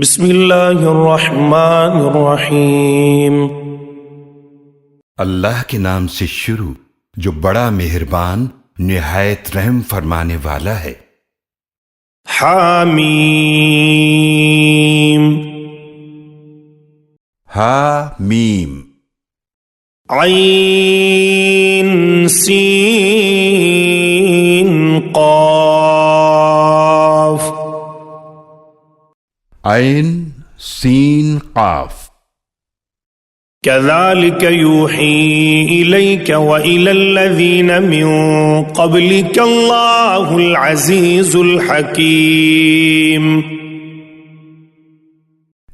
بسم اللہ الرحمن الرحیم۔ اللہ کے نام سے شروع جو بڑا مہربان نہایت رحم فرمانے والا ہے۔ حامیم۔ حامیم۔ عین سین قاف۔ عین سین قاف۔ كذلك يوحي إليك وإلى الذين من قبلك الله العزيز الحكيم۔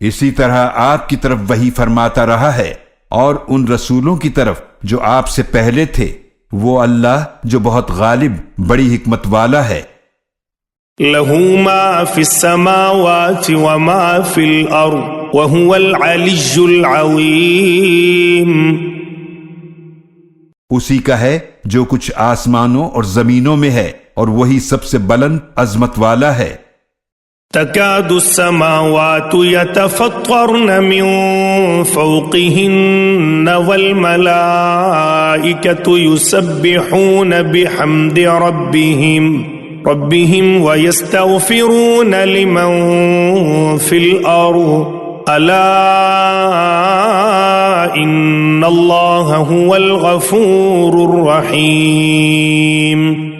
اسی طرح آپ کی طرف وحی فرماتا رہا ہے اور ان رسولوں کی طرف جو آپ سے پہلے تھے، وہ اللہ جو بہت غالب بڑی حکمت والا ہے۔ له ما في السماوات وما في الأرض وهو العلي العظيم۔ اسی کا ہے جو کچھ آسمانوں اور زمینوں میں ہے اور وہی سب سے بلند عظمت والا ہے۔ تكاد السماوات يتفطرن من فوقهن والملائكة يسبحون بحمد ربهم ويستغفرون لمن في الأرض ألا إن الله هو الغفور الرحيم۔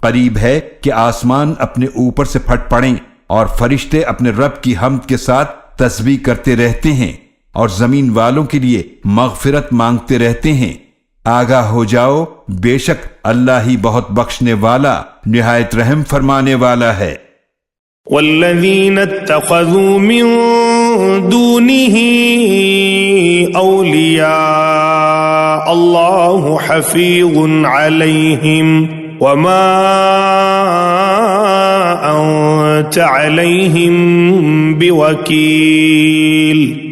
قریب ہے کہ آسمان اپنے اوپر سے پھٹ پڑیں اور فرشتے اپنے رب کی حمد کے ساتھ تسبیح کرتے رہتے ہیں اور زمین والوں کے لیے مغفرت مانگتے رہتے ہیں۔ آگاہ ہو جاؤ، بے شک اللہ ہی بہت بخشنے والا نہایت رحم فرمانے والا ہے۔ والذین اتخذوا من دونه اولیاء اللہ حفیظ علیہم وما انت علیہم بوکیل۔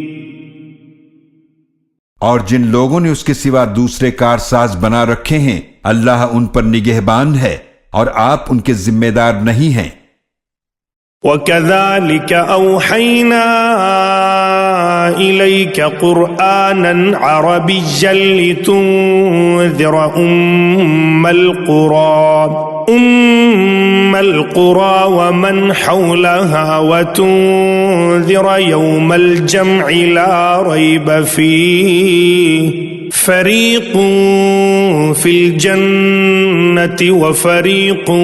اور جن لوگوں نے اس کے سوا دوسرے کارساز بنا رکھے ہیں، اللہ ان پر نگہبان ہے اور آپ ان کے ذمہ دار نہیں ہیں۔ وَكَذَلِكَ أَوْحَيْنَا إِلَيْكَ قُرْآنًا عَرَبِيًّا لِتُنذِرَ أُمَّ الْقُرَى وَمَنْ حَوْلَهَا وَتُنذِرَ يَوْمَ الْجَمْعِ لَا رَيْبَ فِيهِ فَرِيقٌ فِي الْجَنَّةِ وَفَرِيقٌ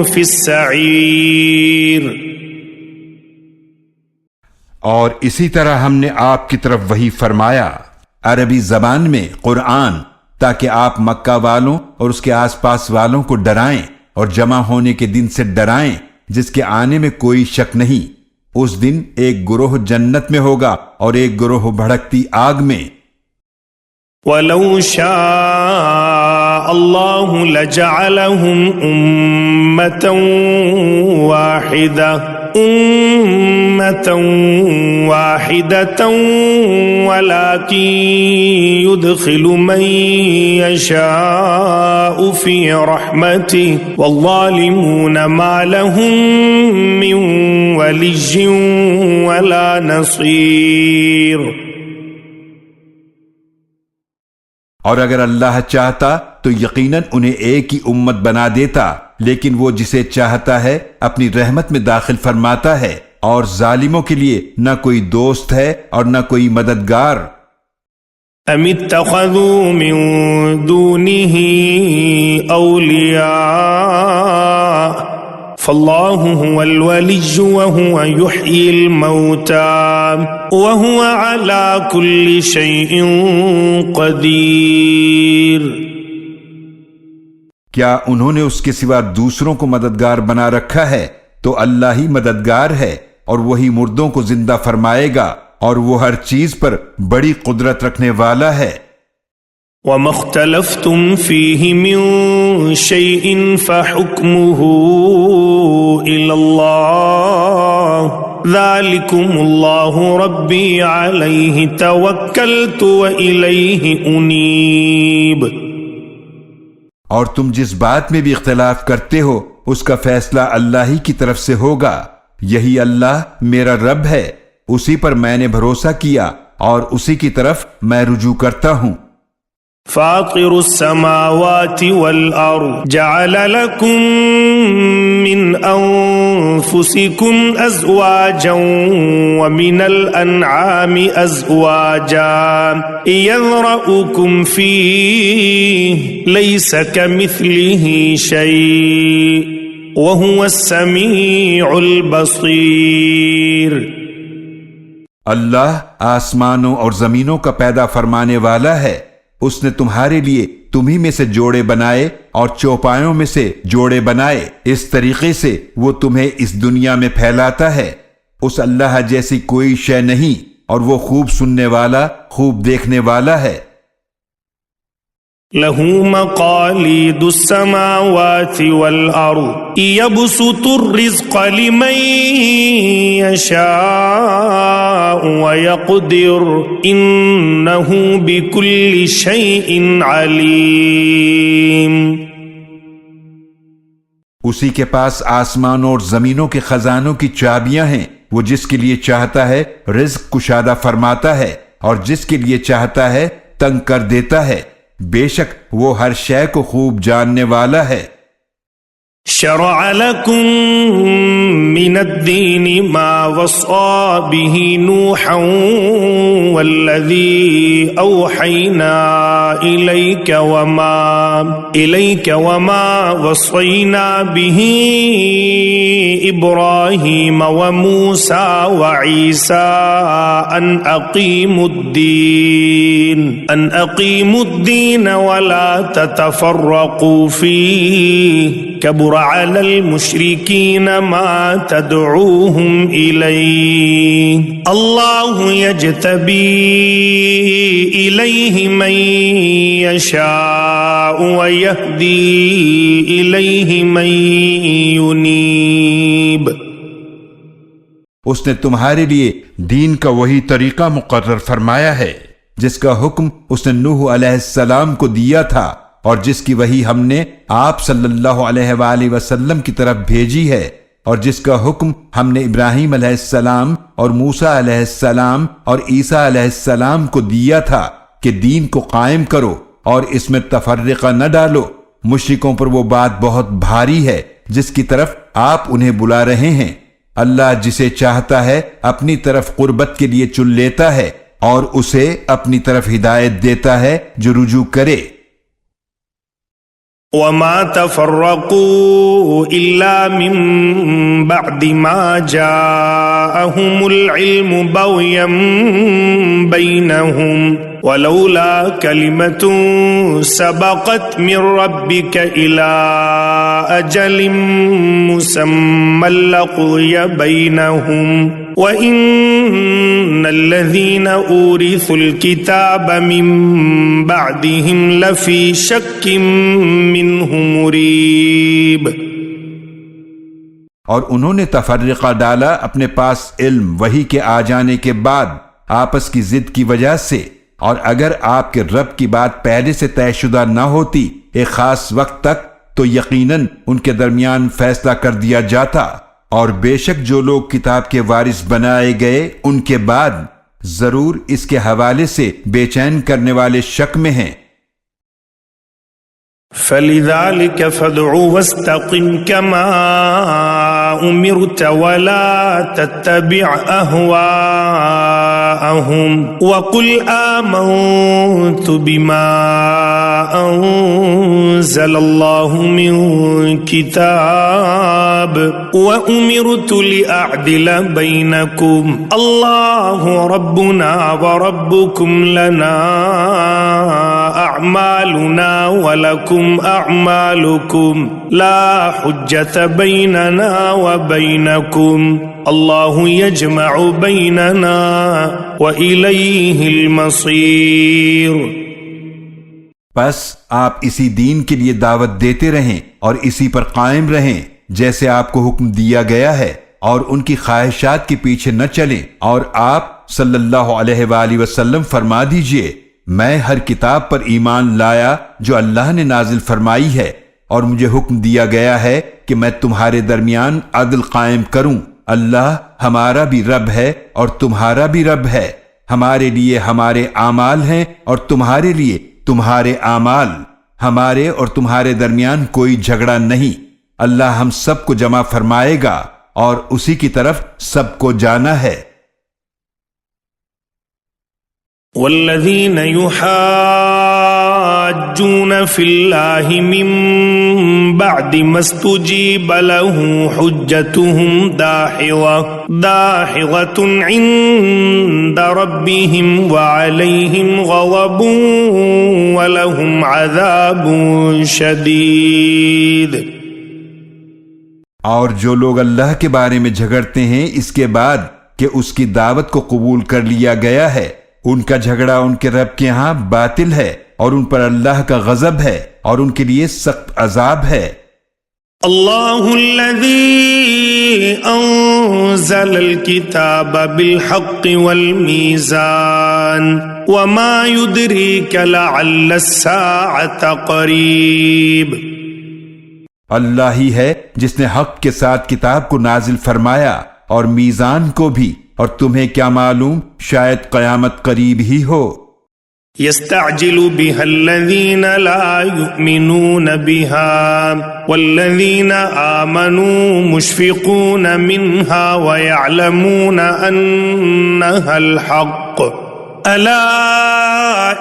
فِي السَّعِيرِ۔ اور اسی طرح ہم نے آپ کی طرف وحی فرمایا عربی زبان میں قرآن، تاکہ آپ مکہ والوں اور اس کے آس پاس والوں کو ڈرائیں اور جمع ہونے کے دن سے ڈرائیں جس کے آنے میں کوئی شک نہیں۔ اس دن ایک گروہ جنت میں ہوگا اور ایک گروہ بھڑکتی آگ میں۔ وَلَوْ شَاءَ اللَّهُ لَجَعَلَهُمْ أُمَّةً وَاحِدَةً وَلَكِنْ يُدْخِلُ مَنْ يَشَاءُ فِي رَحْمَتِهِ وَالظَّالِمُونَ مَا لَهُمْ مِنْ وَلِيٍّ وَلَا نَصِيرٍ۔ اور اگر اللہ چاہتا تو یقیناً انہیں ایک ہی امت بنا دیتا، لیکن وہ جسے چاہتا ہے اپنی رحمت میں داخل فرماتا ہے، اور ظالموں کے لیے نہ کوئی دوست ہے اور نہ کوئی مددگار۔ ام اتخذوا من دونه اولیاء فاللہ هو الولی وهو يحيي الموتى وهو على كل شيء قدیر۔ کیا انہوں نے اس کے سوا دوسروں کو مددگار بنا رکھا ہے؟ تو اللہ ہی مددگار ہے اور وہی مردوں کو زندہ فرمائے گا اور وہ ہر چیز پر بڑی قدرت رکھنے والا ہے۔ وَمَا اخْتَلَفْتُمْ فِيهِ مِنْ شَيْءٍ فَحُكْمُهُ إِلَى اللَّهِ ذَلِكُمُ اللَّهُ رَبِّي عَلَيْهِ تَوَكَّلْتُ وَإِلَيْهِ أُنِيبُ۔ اور تم جس بات میں بھی اختلاف کرتے ہو اس کا فیصلہ اللہ ہی کی طرف سے ہوگا، یہی اللہ میرا رب ہے، اسی پر میں نے بھروسہ کیا اور اسی کی طرف میں رجوع کرتا ہوں۔ فاطر السماوات والأرض جعل لكم من أنفسكم أزواجا ومن الأنعام أزواجا يذرأكم فيه ليس كمثله شيء وهو السميع البصير۔ اللہ آسمانوں اور زمینوں کا پیدا فرمانے والا ہے، اس نے تمہارے لیے تمہیں میں سے جوڑے بنائے اور چوپایوں میں سے جوڑے بنائے، اس طریقے سے وہ تمہیں اس دنیا میں پھیلاتا ہے۔ اس اللہ جیسی کوئی شے نہیں اور وہ خوب سننے والا، خوب دیکھنے والا ہے۔ له مقاليد السماوات والأرض يبسط الرزق لمن يشاء ويقدر إنه بكل شيء عليم۔ اسی کے پاس آسمانوں اور زمینوں کے خزانوں کی چابیاں ہیں، وہ جس کے لیے چاہتا ہے رزق کشادہ فرماتا ہے اور جس کے لیے چاہتا ہے تنگ کر دیتا ہے، بے شک وہ ہر شے کو خوب جاننے والا ہے۔ شرع لكم من الدين ما وصى به نوحا والذي أوحينا إليك وما وصينا به إبراهيم وموسى وعيسى أن أقيموا الدين ولا تتفرقوا فيه كبر على المشركين ما تدعوهم إليه الله يجتبي إليه من يشاء ويهدي إليه من ينيب۔ اس نے تمہارے لیے دین کا وہی طریقہ مقرر فرمایا ہے جس کا حکم اس نے نوح علیہ السلام کو دیا تھا اور جس کی وحی ہم نے آپ صلی اللہ علیہ وآلہ وسلم کی طرف بھیجی ہے، اور جس کا حکم ہم نے ابراہیم علیہ السلام اور موسیٰ علیہ السلام اور عیسیٰ علیہ السلام کو دیا تھا کہ دین کو قائم کرو اور اس میں تفرقہ نہ ڈالو۔ مشرکوں پر وہ بات بہت بھاری ہے جس کی طرف آپ انہیں بلا رہے ہیں۔ اللہ جسے چاہتا ہے اپنی طرف قربت کے لیے چن لیتا ہے اور اسے اپنی طرف ہدایت دیتا ہے جو رجوع کرے۔ وما تفرقوا إلا من بعد ما جاءهم العلم بغيا بينهم ولولا كلمة سبقت من ربك إلى أجل مسمى لقضي بينهم وإن الذين أورثوا الكتاب من بعدهم لفي شك منه مريب۔ اور انہوں نے تفرقہ ڈالا اپنے پاس علم وحی کے آ جانے کے بعد آپس کی ضد کی وجہ سے، اور اگر آپ کے رب کی بات پہلے سے طے شدہ نہ ہوتی ایک خاص وقت تک تو یقیناً ان کے درمیان فیصلہ کر دیا جاتا، اور بے شک جو لوگ کتاب کے وارث بنائے گئے ان کے بعد ضرور اس کے حوالے سے بے چین کرنے والے شک میں ہیں۔ فَلِذَلِكَ فَادْعُ وَاسْتَقِمْ كَمَا أُمِرْتَ وَلَا تَتَّبِعْ أَهْوَاءَهُمْ وَقُلْ آمَنْتُ بِمَا أَنزَلَ اللَّهُ مِنْ كِتَابٍ وَأُمِرْتُ لِأَعْدِلَ بَيْنَكُمْ اللَّهُ رَبُّنَا وَرَبُّكُمْ لَنَا أَعْمَالُنَا وَلَكُمْ أعمالكم لا حجة بيننا وبينكم الله يجمع بيننا وإليه المصير۔ پس آپ اسی دین کے لیے دعوت دیتے رہیں اور اسی پر قائم رہیں جیسے آپ کو حکم دیا گیا ہے، اور ان کی خواہشات کے پیچھے نہ چلیں، اور آپ صلی اللہ علیہ وآلہ وسلم فرما دیجئے میں ہر کتاب پر ایمان لایا جو اللہ نے نازل فرمائی ہے، اور مجھے حکم دیا گیا ہے کہ میں تمہارے درمیان عدل قائم کروں، اللہ ہمارا بھی رب ہے اور تمہارا بھی رب ہے، ہمارے لیے ہمارے اعمال ہیں اور تمہارے لیے تمہارے اعمال، ہمارے اور تمہارے درمیان کوئی جھگڑا نہیں، اللہ ہم سب کو جمع فرمائے گا اور اسی کی طرف سب کو جانا ہے۔ والذین یحاجون فی اللہ من بعد ما استجیب له حجتهم داحضۃ عند ربهم وعلیہم غضب ولہم عذاب شدید۔ اور جو لوگ اللہ کے بارے میں جھگڑتے ہیں اس کے بعد کہ اس کی دعوت کو قبول کر لیا گیا ہے، ان کا جھگڑا ان کے رب کے ہاں باطل ہے اور ان پر اللہ کا غضب ہے اور ان کے لیے سخت عذاب ہے۔ اللہ الذی انزل الکتاب بالحق والمیزان وما يدریک لعل الساعة قریب۔ اللہ ہی ہے جس نے حق کے ساتھ کتاب کو نازل فرمایا اور میزان کو بھی، اور تمہیں کیا معلوم شاید قیامت قریب ہی ہو۔ يستعجل بها الذين لا يؤمنون بها والذين آمنوا مشفقون منها ويعلمون أنها الحق ألا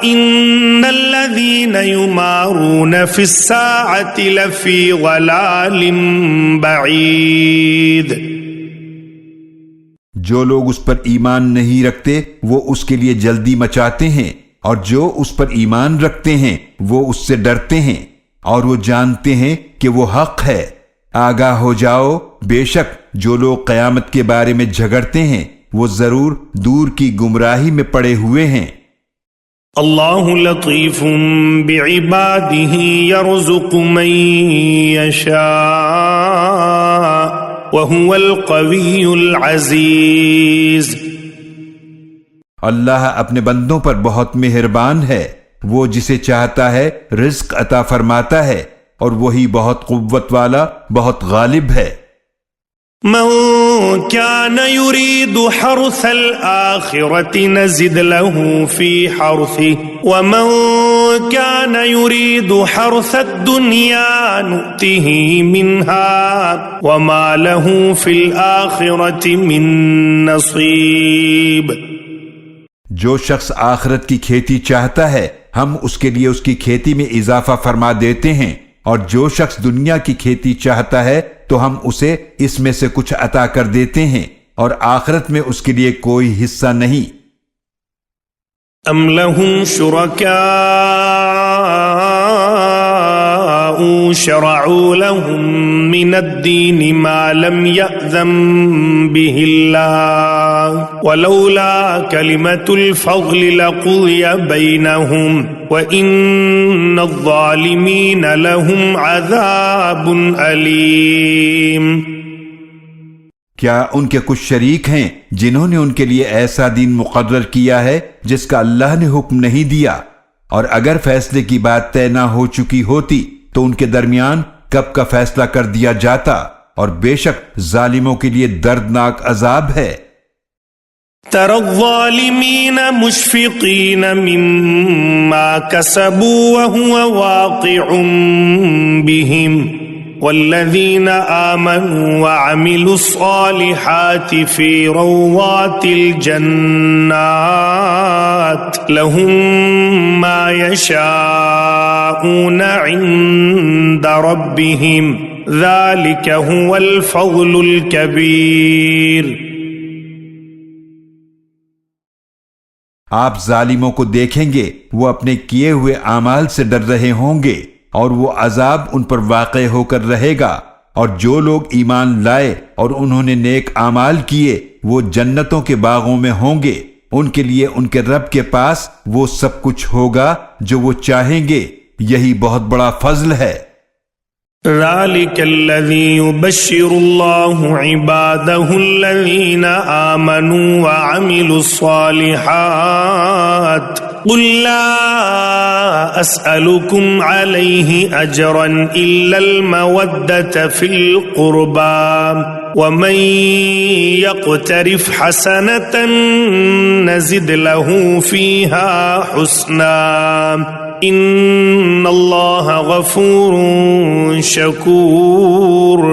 إن الذين يمارون في الساعة لفي ضلال بعيد۔ جو لوگ اس پر ایمان نہیں رکھتے وہ اس کے لیے جلدی مچاتے ہیں، اور جو اس پر ایمان رکھتے ہیں وہ اس سے ڈرتے ہیں اور وہ جانتے ہیں کہ وہ حق ہے۔ آگاہ ہو جاؤ، بے شک جو لوگ قیامت کے بارے میں جھگڑتے ہیں وہ ضرور دور کی گمراہی میں پڑے ہوئے ہیں۔ اللہ لطیف بعباده يرزق من يشاء وهو القوی العزیز۔ اللہ اپنے بندوں پر بہت مہربان ہے، وہ جسے چاہتا ہے رزق عطا فرماتا ہے اور وہی بہت قوت والا، بہت غالب ہے۔ من كان يريد حرث الآخرة نزد له في حرثه ومن كان يريد حرث الدنيا نؤته منها وما له في الآخرة من نصيب۔ جو شخص آخرت کی کھیتی چاہتا ہے ہم اس کے لیے اس کی کھیتی میں اضافہ فرما دیتے ہیں، اور جو شخص دنیا کی کھیتی چاہتا ہے تو ہم اسے اس میں سے کچھ عطا کر دیتے ہیں، اور آخرت میں اس کے لیے کوئی حصہ نہیں۔ ام لهم شركاء شرعوا لهم من الدين ما لم يأذن به الله ولولا كلمة الفضل لقضي بينهم وإن الظالمين لهم عذاب أليم۔ کیا ان کے کچھ شریک ہیں جنہوں نے ان کے لیے ایسا دین مقرر کیا ہے جس کا اللہ نے حکم نہیں دیا، اور اگر فیصلے کی بات طے نہ ہو چکی ہوتی تو ان کے درمیان کب کا فیصلہ کر دیا جاتا، اور بے شک ظالموں کے لیے دردناک عذاب ہے۔ ترى الظالمين مشفقين مما كسبوا وهو واقع بهم والذين آمنوا وعملوا الصالحات في روضات الجنات لهم ما يشاءون عند ربهم ذلك هو الفضل الكبير۔ آپ ظالموں کو دیکھیں گے وہ اپنے کیے ہوئے اعمال سے ڈر رہے ہوں گے اور وہ عذاب ان پر واقع ہو کر رہے گا، اور جو لوگ ایمان لائے اور انہوں نے نیک اعمال کیے وہ جنتوں کے باغوں میں ہوں گے، ان کے لیے ان کے رب کے پاس وہ سب کچھ ہوگا جو وہ چاہیں گے، یہی بہت بڑا فضل ہے۔ ذلك الذي يبشر الله عباده الذين آمنوا وعملوا الصالحات قل لا أسألكم عليه أجرا إلا المودة في القربى ومن يقترف حسنة نزد له فيها حسنا ان اللہ غفور شکور۔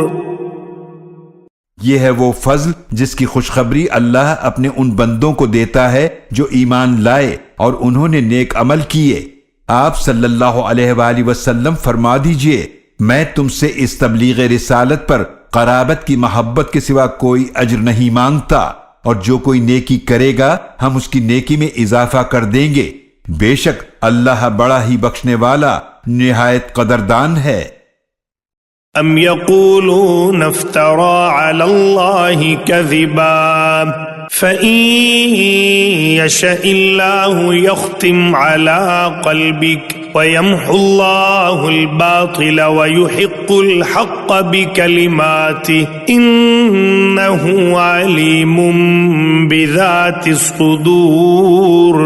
یہ ہے وہ فضل جس کی خوشخبری اللہ اپنے ان بندوں کو دیتا ہے جو ایمان لائے اور انہوں نے نیک عمل کیے۔ آپ صلی اللہ علیہ وآلہ وسلم فرما دیجئے، میں تم سے اس تبلیغ رسالت پر قرابت کی محبت کے سوا کوئی اجر نہیں مانگتا، اور جو کوئی نیکی کرے گا ہم اس کی نیکی میں اضافہ کر دیں گے، بے شک اللہ بڑا ہی بخشنے والا نہایت قدردان ہے۔ ام یقولون افترى على الله كذبا فإن يشاء الله يختم على قلبك ويمحو الله الباطل ويحق الحق بكلماته إنه عليم بذات الصدور۔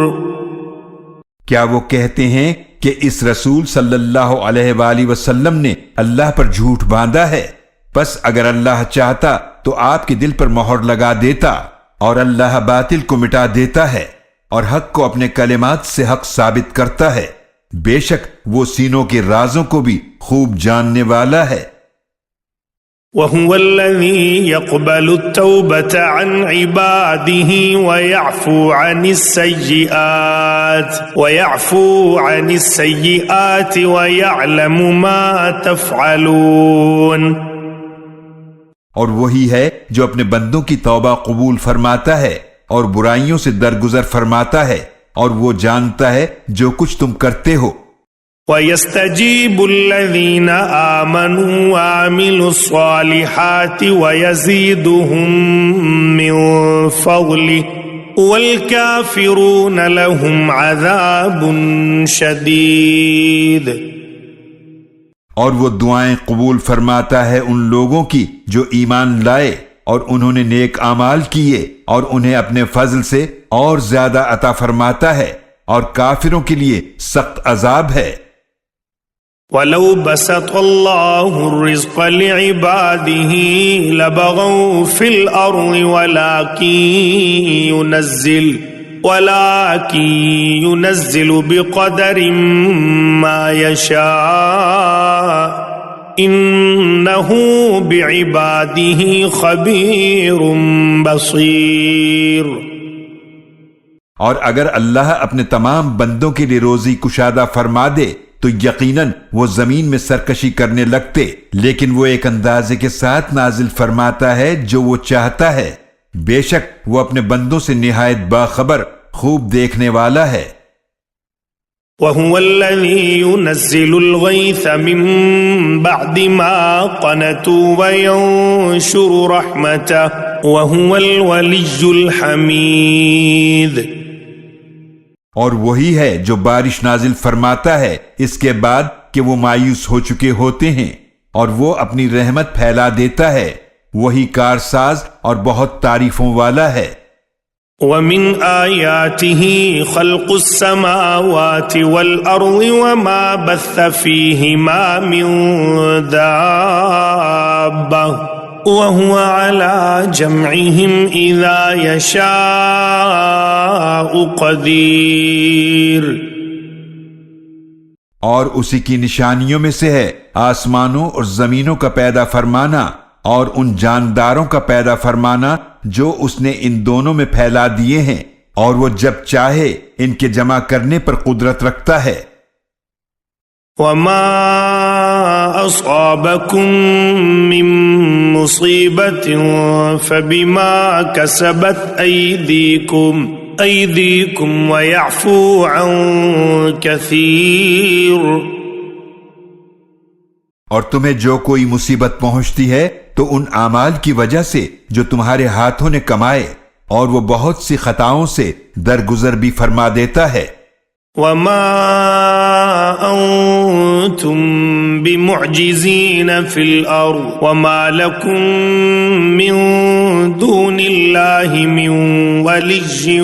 کیا وہ کہتے ہیں کہ اس رسول صلی اللہ علیہ وآلہ وسلم نے اللہ پر جھوٹ باندھا ہے؟ بس اگر اللہ چاہتا تو آپ کے دل پر مہر لگا دیتا، اور اللہ باطل کو مٹا دیتا ہے اور حق کو اپنے کلمات سے حق ثابت کرتا ہے، بے شک وہ سینوں کے رازوں کو بھی خوب جاننے والا ہے۔ وَهُوَ الَّذِي يَقْبَلُ التَّوْبَةَ عَنْ عِبَادِهِ وَيَعْفُو عَنِ السَّيِّئَاتِ وَيَعْلَمُ مَا تَفْعَلُونَ۔ اور وہی ہے جو اپنے بندوں کی توبہ قبول فرماتا ہے اور برائیوں سے درگزر فرماتا ہے، اور وہ جانتا ہے جو کچھ تم کرتے ہو۔ وَيَسْتَجِيبُ الَّذِينَ آمَنُوا وَعَمِلُوا الصَّالِحَاتِ وَيَزِيدُهُم مِّن فَضْلِهِ وَالْكَافِرُونَ لَهُمْ عَذَابٌ شَدِيدٌ۔ اور وہ دعائیں قبول فرماتا ہے ان لوگوں کی جو ایمان لائے اور انہوں نے نیک اعمال کیے، اور انہیں اپنے فضل سے اور زیادہ عطا فرماتا ہے، اور کافروں کے لیے سخت عذاب ہے۔ وَلَوْ بَسَطَ اللَّهُ الرِّزْقَ لِعِبَادِهِ لَبَغَوْا فِي الْأَرْضِ وَلَكِنْ يُنَزِّلُ بِقَدَرٍ مَا يَشَاءُ إِنَّهُ بِعِبَادِهِ خَبِيرٌ بَصِيرٌ۔ اور اگر اللہ اپنے تمام بندوں کے لیے روزی کشادہ فرما دے تو یقیناً وہ زمین میں سرکشی کرنے لگتے، لیکن وہ ایک اندازے کے ساتھ نازل فرماتا ہے جو وہ چاہتا ہے، بے شک وہ اپنے بندوں سے نہایت باخبر خوب دیکھنے والا ہے۔ وَهُوَ الَّذِي يُنَزِّلُ الْغَيْثَ مِن بَعْدِ مَا قَنَطُوا وَيَنشُرُ رَحْمَتَهُ وَهُوَ الْوَلِيُّ الْحَمِيدُ۔ اور وہی ہے جو بارش نازل فرماتا ہے اس کے بعد کہ وہ مایوس ہو چکے ہوتے ہیں، اور وہ اپنی رحمت پھیلا دیتا ہے، وہی کارساز اور بہت تعریفوں والا ہے۔ وَمِنْ آيَاتِهِ خَلْقُ السَّمَاوَاتِ وَالْأَرْضِ وَمَا بَثَّ فِيهِمَا مِنْ دَابَّةٍ وَهُوَ عَلَى جَمْعِهِمْ إِذَا يَشَاءُ قَدِيرٌ۔ اور اسی کی نشانیوں میں سے ہے آسمانوں اور زمینوں کا پیدا فرمانا، اور ان جانداروں کا پیدا فرمانا جو اس نے ان دونوں میں پھیلا دیے ہیں، اور وہ جب چاہے ان کے جمع کرنے پر قدرت رکھتا ہے۔ وَمَا أَصَابَكُم مِّن مُّصِيبَةٍ فَبِمَا كَسَبَتْ أَيْدِيكُمْ وَيَعْفُو عَن كَثِيرٍ۔ اور تمہیں جو کوئی مصیبت پہنچتی ہے تو ان اعمال کی وجہ سے جو تمہارے ہاتھوں نے کمائے، اور وہ بہت سی خطاؤں سے درگزر بھی فرما دیتا ہے۔ وَمَا أَنتُم بِمُعْجِزِينَ فِي الْأَرْضِ وَمَا لَكُم مِّن دُونِ اللَّهِ مِن وَلِيٍّ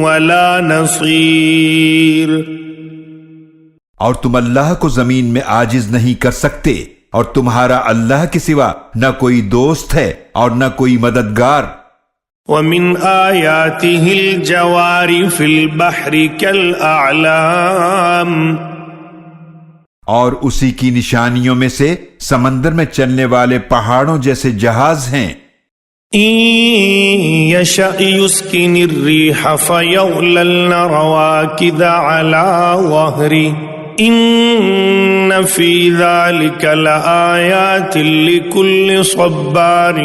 وَلَا نَصِيرٍ۔ اور تم اللہ کو زمین میں عاجز نہیں کر سکتے، اور تمہارا اللہ کے سوا نہ کوئی دوست ہے اور نہ کوئی مددگار۔ وَمِنْ آيَاتِهِ الْجَوَارِ فِي الْبَحْرِ كَالْأَعْلَامِ، اور اسی کی نشانیوں میں سے سمندر میں چلنے والے پہاڑوں جیسے جہاز ہیں۔ إِن يَشَأْ يُسْكِنِ الرِّيحَ فَيَظْلَلْنَ رَوَاكِدَ عَلَى ظَهْرِهِ إِنَّ فِي ذَلِكَ لَآيَاتٍ لِكُلِّ صَبَّارٍ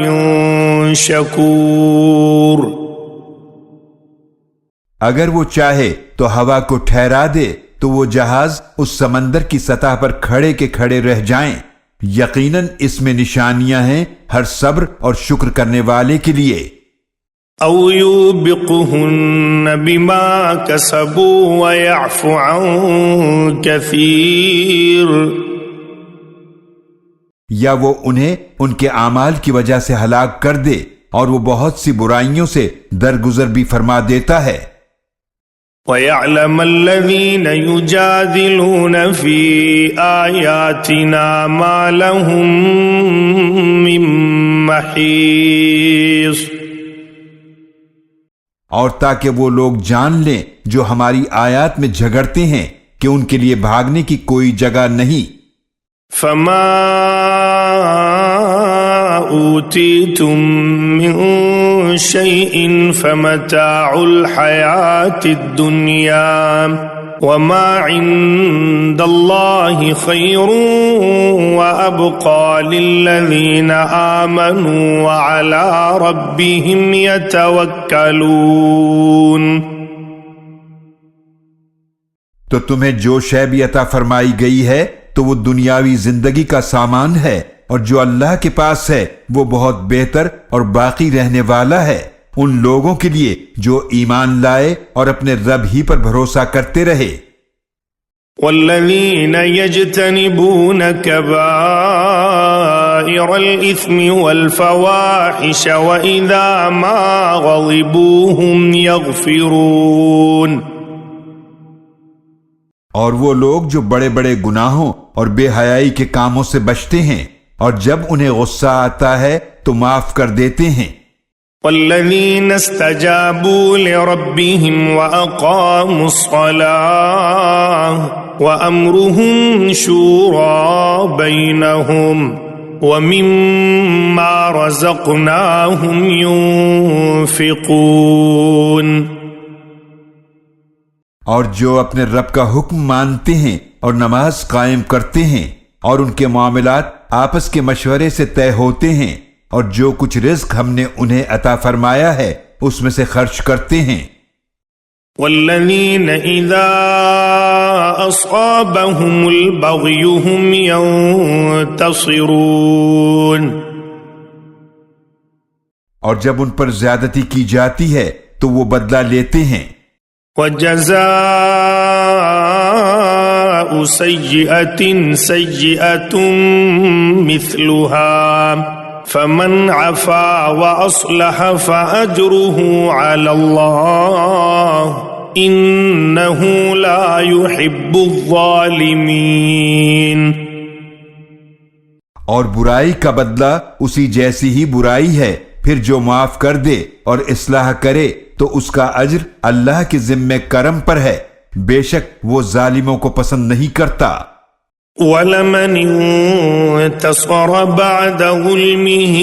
شَكُورٍ۔ اگر وہ چاہے تو ہوا کو ٹھہرا دے تو وہ جہاز اس سمندر کی سطح پر کھڑے کے کھڑے رہ جائیں۔ یقیناً اس میں نشانیاں ہیں ہر صبر اور شکر کرنے والے کے لیے۔ أَوْ يُوبِقْهُنَّ بِمَا كَسَبُوا وَيَعْفُ عَنْ كَثِيرٍ، یا وہ انہیں ان کے اعمال کی وجہ سے ہلاک کر دے اور وہ بہت سی برائیوں سے درگزر بھی فرما دیتا ہے۔ وَيَعْلَمَ الَّذِينَ يُجَادِلُونَ فِي آيَاتِنَا مَا لَهُم مِّن مَّحِيصٍ، اور تاکہ وہ لوگ جان لیں جو ہماری آیات میں جھگڑتے ہیں کہ ان کے لیے بھاگنے کی کوئی جگہ نہیں۔ فَمَا أُوتِيتُم مِّن شَيْءٍ فَمَتَاعُ الْحَيَاةِ الدُّنْيَا وَمَا عِندَ اللَّهِ خَيْرٌ وَأَبْقَىٰ لِلَّذِينَ آمَنُوا وَعَلَىٰ رَبِّهِمْ يَتَوَكَّلُونَ۔ تو تمہیں جو شے بھی عطا فرمائی گئی ہے تو وہ دنیاوی زندگی کا سامان ہے، اور جو اللہ کے پاس ہے وہ بہت بہتر اور باقی رہنے والا ہے ان لوگوں کے لیے جو ایمان لائے اور اپنے رب ہی پر بھروسہ کرتے رہے۔ والذین یجتنبون کبائر الإثم والفواحش وإذا ما غضبوا هم یغفرون، اور وہ لوگ جو بڑے بڑے گناہوں اور بے حیائی کے کاموں سے بچتے ہیں اور جب انہیں غصہ آتا ہے تو معاف کر دیتے ہیں۔ والذین استجابوا لربهم وأقاموا الصلاة وأمرهم شورى بينهم ومما رزقناهم ينفقون، اور جو اپنے رب کا حکم مانتے ہیں اور نماز قائم کرتے ہیں اور ان کے معاملات آپس کے مشورے سے طے ہوتے ہیں اور جو کچھ رزق ہم نے انہیں عطا فرمایا ہے اس میں سے خرچ کرتے ہیں۔ والذین اذا اصابهم البغی هم ينتصرون، اور جب ان پر زیادتی کی جاتی ہے تو وہ بدلہ لیتے ہیں۔ وجزاء سیئة سیئة مثلها فمن عفا وأصلح فأجره على الله إنه لا يحب الظالمين۔ اور برائی کا بدلہ اسی جیسی ہی برائی ہے، پھر جو معاف کر دے اور اصلاح کرے تو اس کا اجر اللہ کے ذمے کرم پر ہے، بے شک وہ ظالموں کو پسند نہیں کرتا۔ وَلَمَنِ انتصر بعد ظلمه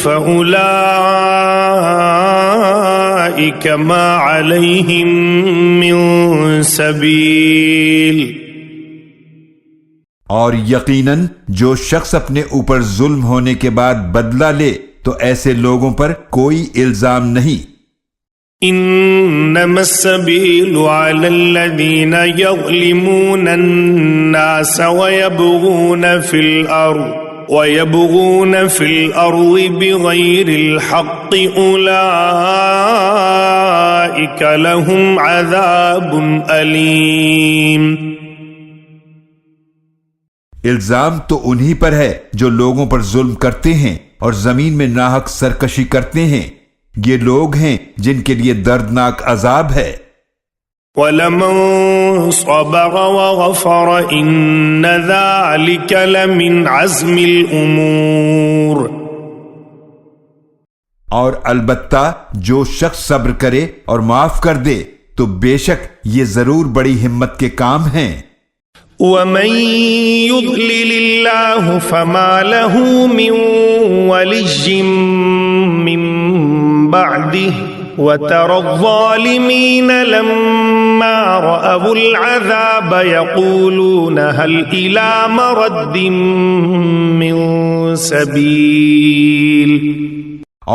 فأولئك ما عليهم من سبيل، اور یقیناً جو شخص اپنے اوپر ظلم ہونے کے بعد بدلہ لے تو ایسے لوگوں پر کوئی الزام نہیں۔ انما السبيل على الذين يظلمون الناس ويبغون في الأرض بغير الحق أولئك لهم عذاب أليم۔ الزام تو انہی پر ہے جو لوگوں پر ظلم کرتے ہیں اور زمین میں ناحق سرکشی کرتے ہیں، یہ لوگ ہیں جن کے لیے دردناک عذاب ہے۔ وَلَمَنْ صَبَرَ وَغَفَرَ إِنَّ ذَلِكَ لَمِنْ عَزْمِ الْأُمُورِ۔ اور البتہ جو شخص صبر کرے اور معاف کر دے تو بے شک یہ ضرور بڑی ہمت کے کام ہیں۔ وَمَن يُضْلِلِ اللَّهُ فَمَا لَهُ مِن وَلِيٍّ مِّن بَعْدِهِ وَتَرَى الظَّالِمِينَ لَمَّا رَأَوُا الْعَذَابَ يَقُولُونَ هَلْ إِلَى مَرَدٍ مِّن سَبِيلٍ۔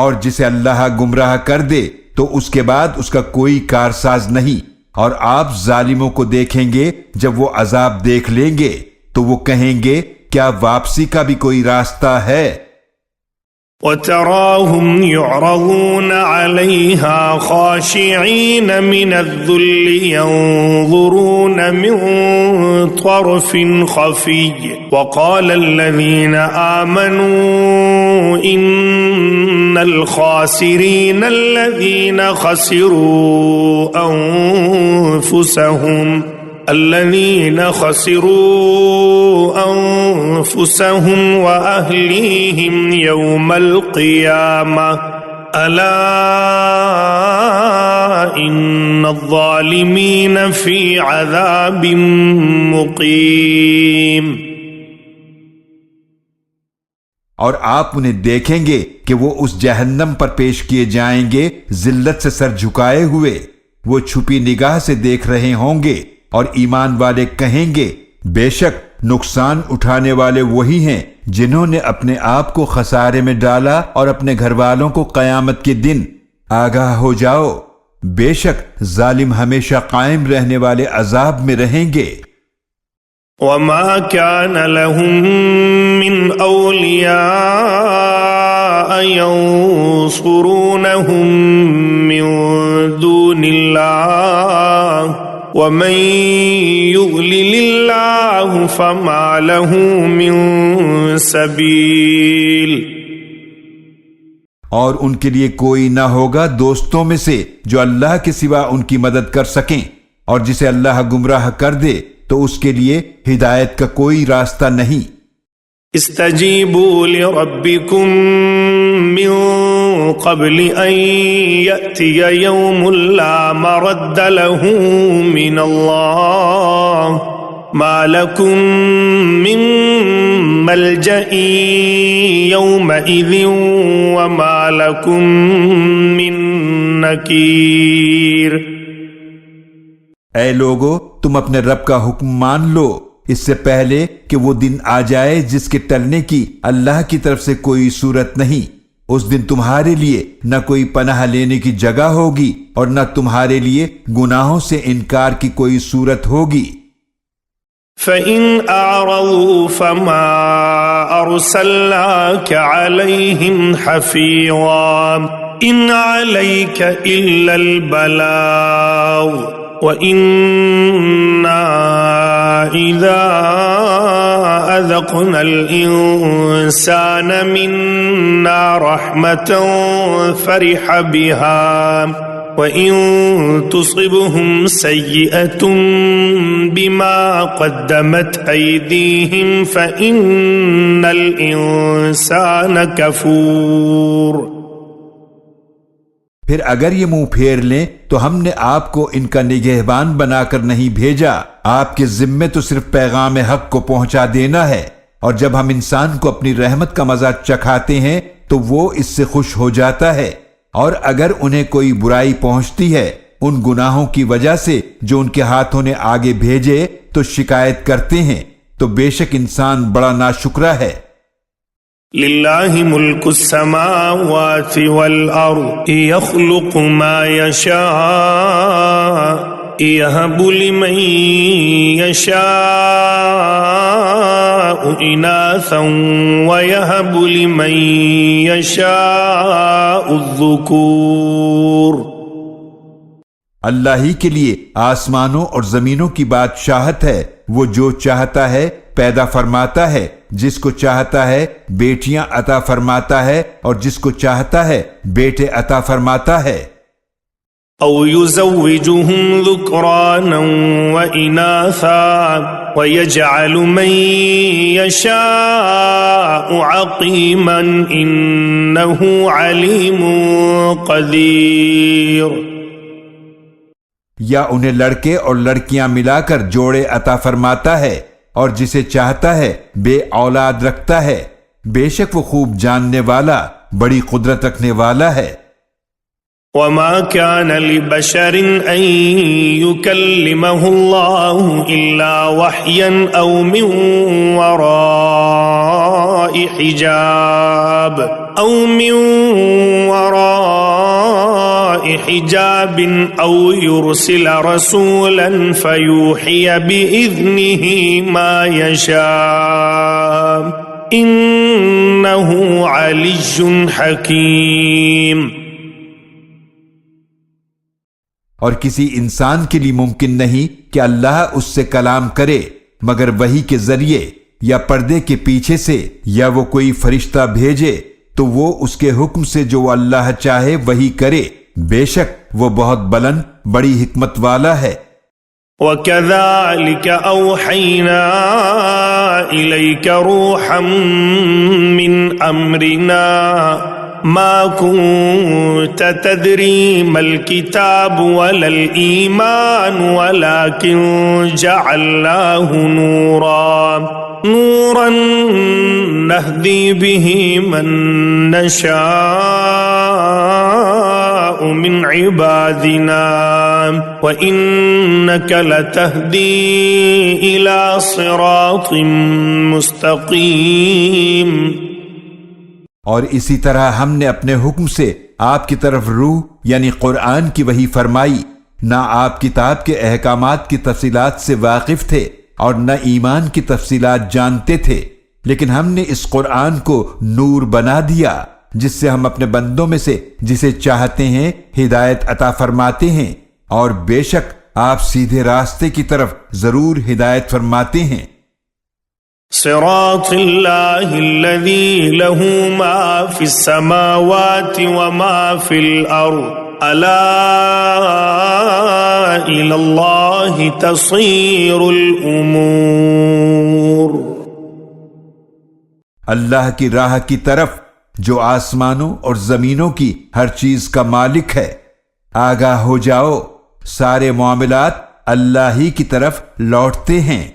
اور جسے اللہ گمراہ کر دے تو اس کے بعد اس کا کوئی کارساز نہیں، اور آپ ظالموں کو دیکھیں گے جب وہ عذاب دیکھ لیں گے تو وہ کہیں گے کیا واپسی کا بھی کوئی راستہ ہے؟ وَتَرَاهُمْ يُعْرَضُونَ عَلَيْهَا خَاشِعِينَ مِنَ الذُّلِّ يَنظُرُونَ مِن طَرْفٍ خَفِيٍّ وَقَالَ الَّذِينَ آمَنُوا إِنَّ الْخَاسِرِينَ الَّذِينَ خَسِرُوا أنفسهم وأهليهم يوم القيامة ألا إن الظالمين في عذاب مقيم۔ اور آپ انہیں دیکھیں گے کہ وہ اس جہنم پر پیش کیے جائیں گے ذلت سے سر جھکائے ہوئے، وہ چھپی نگاہ سے دیکھ رہے ہوں گے، اور ایمان والے کہیں گے بے شک نقصان اٹھانے والے وہی ہیں جنہوں نے اپنے آپ کو خسارے میں ڈالا، اور اپنے گھر والوں کو قیامت کے دن آگاہ ہو جاؤ، بے شک ظالم ہمیشہ قائم رہنے والے عذاب میں رہیں گے۔ وَمَا كَانَ لَهُم مِّنْ أَوْلِيَاءَ يَنصُرُونَهُم مِّن دُونِ اللَّهِ وَمَن يُضْلِلِ اللَّهُ فَمَا لَهُ مِن سَبِيلٍ۔ اور ان کے لیے کوئی نہ ہوگا دوستوں میں سے جو اللہ کے سوا ان کی مدد کر سکیں، اور جسے اللہ گمراہ کر دے تو اس کے لیے ہدایت کا کوئی راستہ نہیں۔ استجیبوا لربکم من قبل ان یأتی یوم لا مرد له من اللہ ما لکم من ملجأ یومئذ وما لکم من نکیر۔ اے لوگو، تم اپنے رب کا حکم مان لو اس سے پہلے کہ وہ دن آ جائے جس کے ٹلنے کی اللہ کی طرف سے کوئی صورت نہیں۔ اس دن تمہارے لیے نہ کوئی پناہ لینے کی جگہ ہوگی اور نہ تمہارے لیے گناہوں سے انکار کی کوئی صورت ہوگی۔ فَإِنْ أَعْرَضُوا فَمَا أَرْسَلْنَاكَ عَلَيْهِمْ حَفِيظًا إِنْ عَلَيْكَ إِلَّا الْبَلَاغُ وَإِنَّا إِذَا أَذَقْنَا الْإِنسَانَ مِنَّا رَحْمَةً فَرِحَ بِهَا وَإِن تُصِبْهُمْ سَيِّئَةٌ بِمَا قَدَّمَتْ أَيْدِيهِمْ فَإِنَّ الْإِنسَانَ كَفُورٌ۔ پھر اگر یہ منہ پھیر لیں تو ہم نے آپ کو ان کا نگہبان بنا کر نہیں بھیجا، آپ کے ذمے تو صرف پیغام حق کو پہنچا دینا ہے، اور جب ہم انسان کو اپنی رحمت کا مزہ چکھاتے ہیں تو وہ اس سے خوش ہو جاتا ہے، اور اگر انہیں کوئی برائی پہنچتی ہے ان گناہوں کی وجہ سے جو ان کے ہاتھوں نے آگے بھیجے تو شکایت کرتے ہیں، تو بے شک انسان بڑا ناشکرا ہے۔ للہ ملک السماوات والارض یخلق ما یشاء یہب لمن یشاء اناثا ویہب لمن یشاء الذکور۔ اللہ ہی کے لیے آسمانوں اور زمینوں کی بادشاہت ہے، وہ جو چاہتا ہے پیدا فرماتا ہے، جس کو چاہتا ہے بیٹیاں عطا فرماتا ہے، اور جس کو چاہتا ہے بیٹے عطا فرماتا ہے۔ أو يزوجهم ذكرانا وإناثا ويجعل من يشاء عقيما إنه عليم قدير. یا انہیں لڑکے اور لڑکیاں ملا کر جوڑے عطا فرماتا ہے اور جسے چاہتا ہے بے اولاد رکھتا ہے، بے شک وہ خوب جاننے والا بڑی قدرت رکھنے والا ہے. وما كان لبشر أن يكلمه الله إلا وحيا أو من وراء حجاب أو يرسل رسولا فيوحي بإذنه ما يشاء إنه علي حكيم. اور کسی انسان کے لیے ممکن نہیں کہ اللہ اس سے کلام کرے مگر وحی کے ذریعے یا پردے کے پیچھے سے، یا وہ کوئی فرشتہ بھیجے تو وہ اس کے حکم سے جو اللہ چاہے وہی کرے، بے شک وہ بہت بلند بڑی حکمت والا ہے. وَكَذَلِكَ أَوْحَيْنَا إِلَيْكَ رُوحًا مِّنْ أَمْرِنَا ما كنت تدري ما الكتاب ولا الإيمان ولكن جعلناه نورا نهدي به من نشاء من عبادنا وإنك لتهدي إلى صراط مستقيم. اور اسی طرح ہم نے اپنے حکم سے آپ کی طرف روح یعنی قرآن کی وحی فرمائی. نہ آپ کتاب کے احکامات کی تفصیلات سے واقف تھے اور نہ ایمان کی تفصیلات جانتے تھے، لیکن ہم نے اس قرآن کو نور بنا دیا جس سے ہم اپنے بندوں میں سے جسے چاہتے ہیں ہدایت عطا فرماتے ہیں، اور بے شک آپ سیدھے راستے کی طرف ضرور ہدایت فرماتے ہیں. صراط اللہ الذی له ما فی السماوات وما فی الارض الا الی اللہ تصیر الامور. اللہ کی راہ کی طرف جو آسمانوں اور زمینوں کی ہر چیز کا مالک ہے، آگاہ ہو جاؤ، سارے معاملات اللہ ہی کی طرف لوٹتے ہیں.